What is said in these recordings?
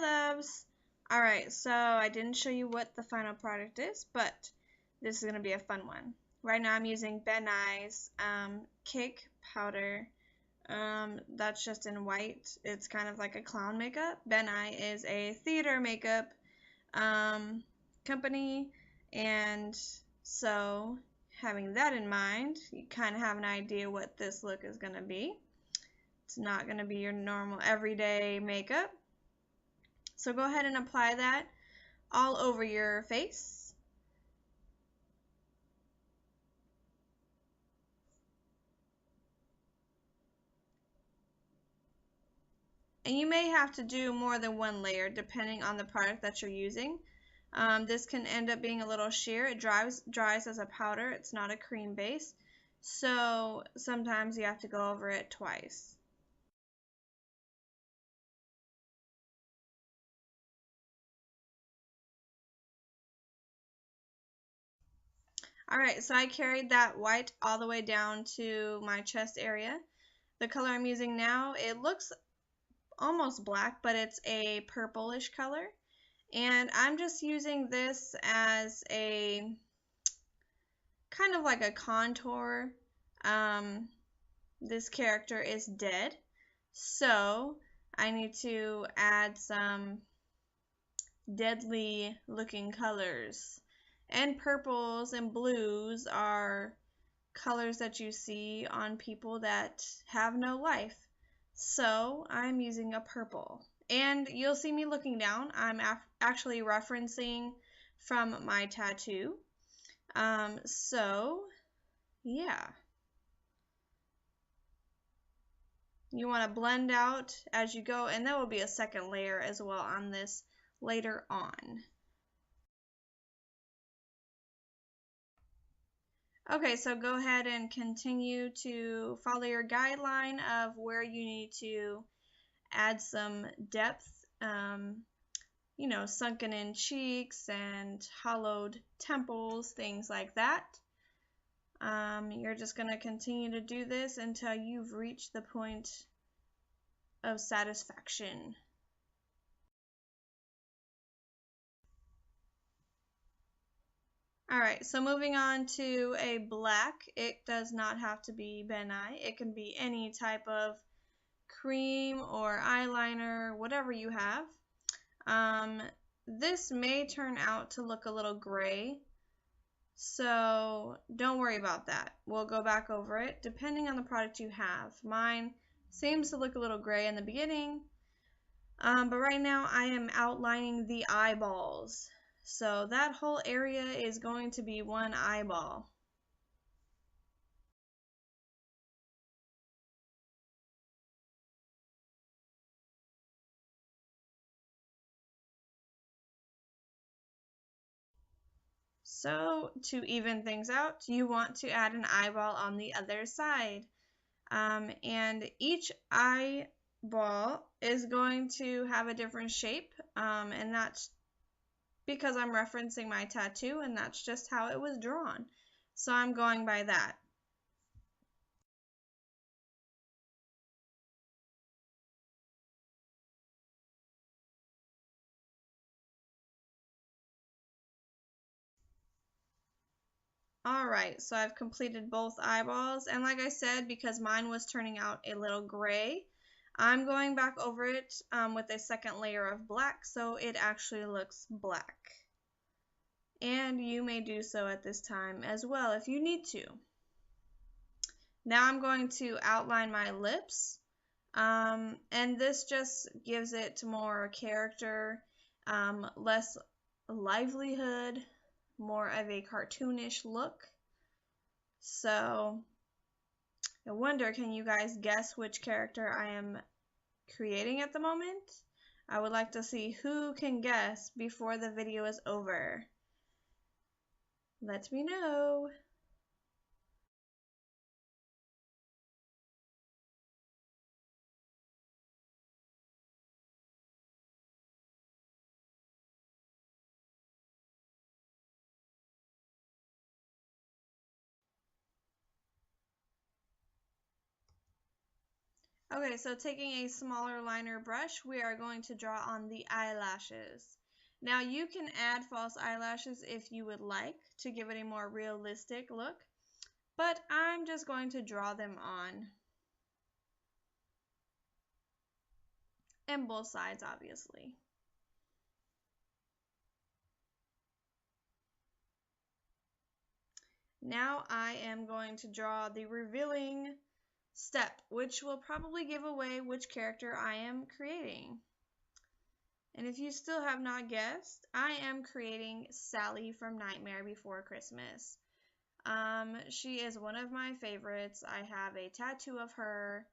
loves. Alright, so I didn't show you what the final product is, but this is going to be a fun one. Right now I'm using Ben Nye's cake powder. That's just in white. It's kind of like a clown makeup. Ben Nye is a theater makeup company, and so having that in mind, you kind of have an idea what this look is going to be. It's not going to be your normal everyday makeup. So go ahead and apply that all over your face. And you may have to do more than one layer depending on the product that you're using. This can end up being a little sheer. It dries as a powder. It's not a cream base. So sometimes you have to go over it twice. Alright, so I carried that white all the way down to my chest area. The color I'm using now, it looks almost black, but it's a purplish color. And I'm just using this as a kind of like a contour. This character is dead, so I need to add some deadly looking colors. And purples and blues are colors that you see on people that have no life. So I'm using a purple. And you'll see me looking down. I'm actually referencing from my tattoo. So yeah. You want to blend out as you go, and there will be a second layer as well on this later on. Okay, so go ahead and continue to follow your guideline of where you need to add some depth, you know, sunken in cheeks and hollowed temples, things like that. You're just going to continue to do this until you've reached the point of satisfaction. Alright, so moving on to a black. It does not have to be Ben Nye. It can be any type of cream or eyeliner, whatever you have. This may turn out to look a little gray, so don't worry about that. We'll go back over it depending on the product you have. Mine seems to look a little gray in the beginning, but right now I am outlining the eyeballs. So that whole area is going to be one eyeball. So to even things out, you want to add an eyeball on the other side. And each eyeball is going to have a different shape, and that's because I'm referencing my tattoo, and that's just how it was drawn. So I'm going by that. Alright, so I've completed both eyeballs, and like I said, because mine was turning out a little gray, I'm going back over it with a second layer of black so it actually looks black. And you may do so at this time as well if you need to. Now I'm going to outline my lips, and this just gives it more character, less livelihood, more of a cartoonish look. So I wonder, can you guys guess which character I am creating at the moment? I would like to see who can guess before the video is over. Let me know. Okay, so taking a smaller liner brush, we are going to draw on the eyelashes. Now you can add false eyelashes if you would like to give it a more realistic look, but I'm just going to draw them on. And both sides, obviously. Now I am going to draw the revealing step, which will probably give away which character I am creating. And if you still have not guessed, I am creating Sally from Nightmare Before Christmas. She is one of my favorites. I have a tattoo of her.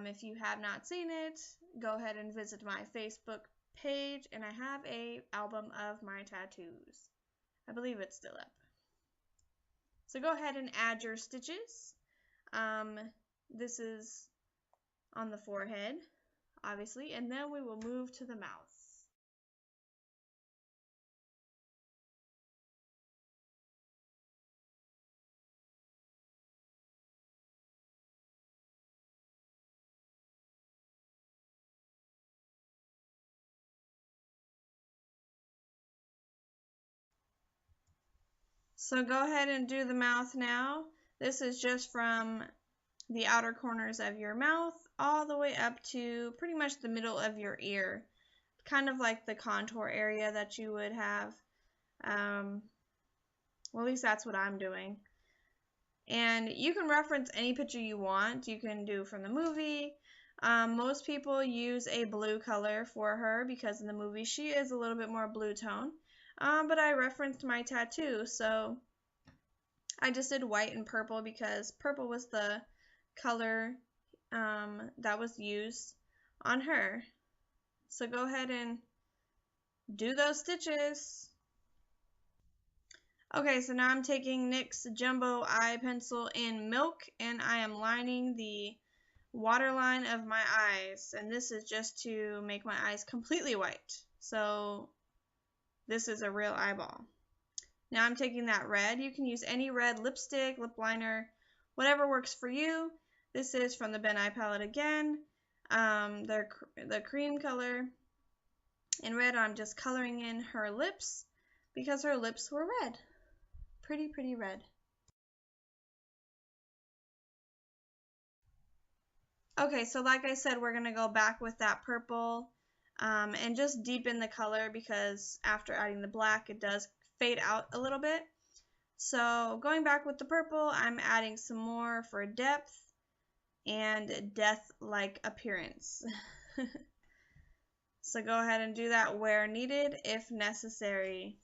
If you have not seen it, go ahead and visit my Facebook page, and I have a album of my tattoos. I believe it's still up. So go ahead and add your stitches. This is on the forehead, obviously, and then we will move to the mouth. So go ahead and do the mouth now. This is just from the outer corners of your mouth all the way up to pretty much the middle of your ear. Kind of like the contour area that you would have. Well, at least that's what I'm doing. And you can reference any picture you want. You can do from the movie. Most people use a blue color for her because in the movie she is a little bit more blue tone. But I referenced my tattoo, so I just did white and purple because purple was the color that was used on her. So go ahead and do those stitches. Okay, so now I'm taking NYX Jumbo Eye Pencil in Milk, and I am lining the waterline of my eyes, and this is just to make my eyes completely white. So this is a real eyeball. Now I'm taking that red. You can use any red lipstick, lip liner, whatever works for you. This is from the Ben Nye palette again. The cream color. In red, I'm just coloring in her lips because her lips were red. Pretty, pretty red. Okay, so like I said, we're going to go back with that purple and just deepen the color because after adding the black, it does fade out a little bit. So going back with the purple, I'm adding some more for depth and death-like appearance. So go ahead and do that where needed if necessary.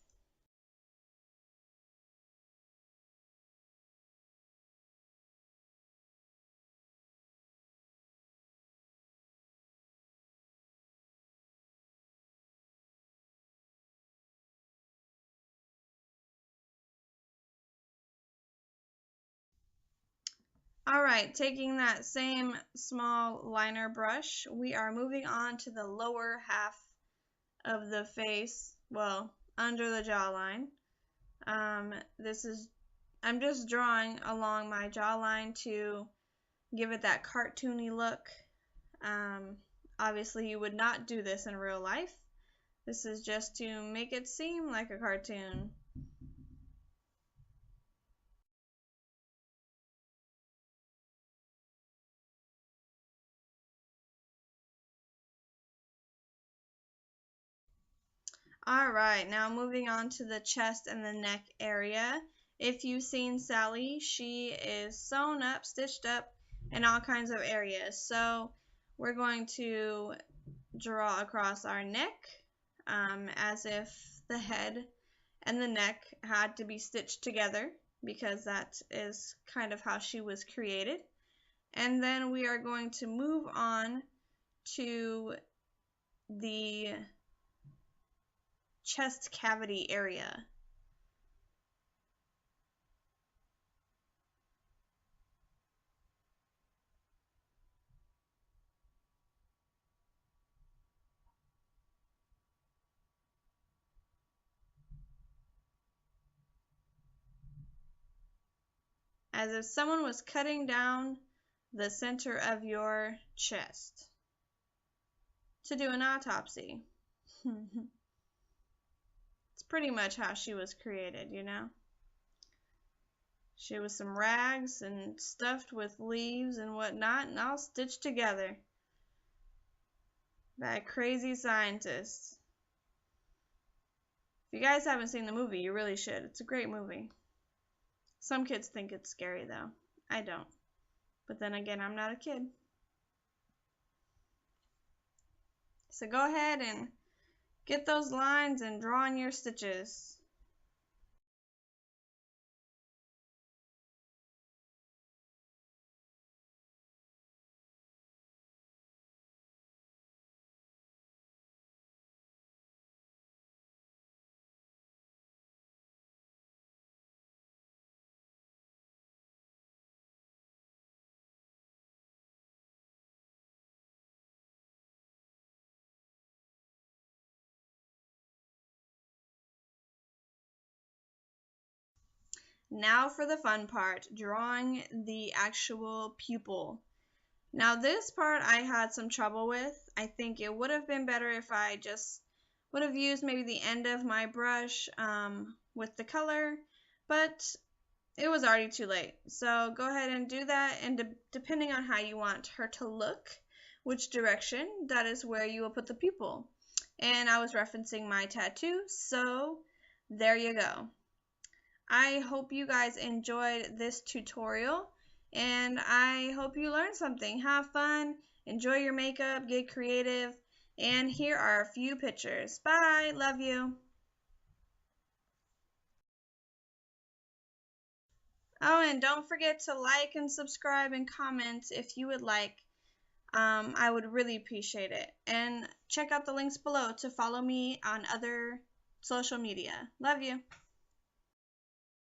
Alright, taking that same small liner brush, we are moving on to the lower half of the face, well, under the jawline. I'm just drawing along my jawline to give it that cartoony look. Obviously, you would not do this in real life. This is just to make it seem like a cartoon. Alright, now moving on to the chest and the neck area. If you've seen Sally, she is sewn up, stitched up in all kinds of areas. So we're going to draw across our neck as if the head and the neck had to be stitched together because that is kind of how she was created. And then we are going to move on to the chest cavity area. As if someone was cutting down the center of your chest to do an autopsy. It's pretty much how she was created, you know? She was some rags and stuffed with leaves and whatnot, and all stitched together by a crazy scientist. If you guys haven't seen the movie, you really should. It's a great movie. Some kids think it's scary, though. I don't. But then again, I'm not a kid. So go ahead and get those lines and draw on your stitches. Now for the fun part, drawing the actual pupil. Now this part I had some trouble with. I think it would have been better if I just would have used maybe the end of my brush with the color, but it was already too late. So go ahead and do that, and depending on how you want her to look, which direction, that is where you will put the pupil. And I was referencing my tattoo, so there you go. I hope you guys enjoyed this tutorial, and I hope you learned something. Have fun, enjoy your makeup, get creative, and here are a few pictures. Bye, love you. Oh, and don't forget to like and subscribe and comment if you would like. I would really appreciate it. And check out the links below to follow me on other social media. Love you.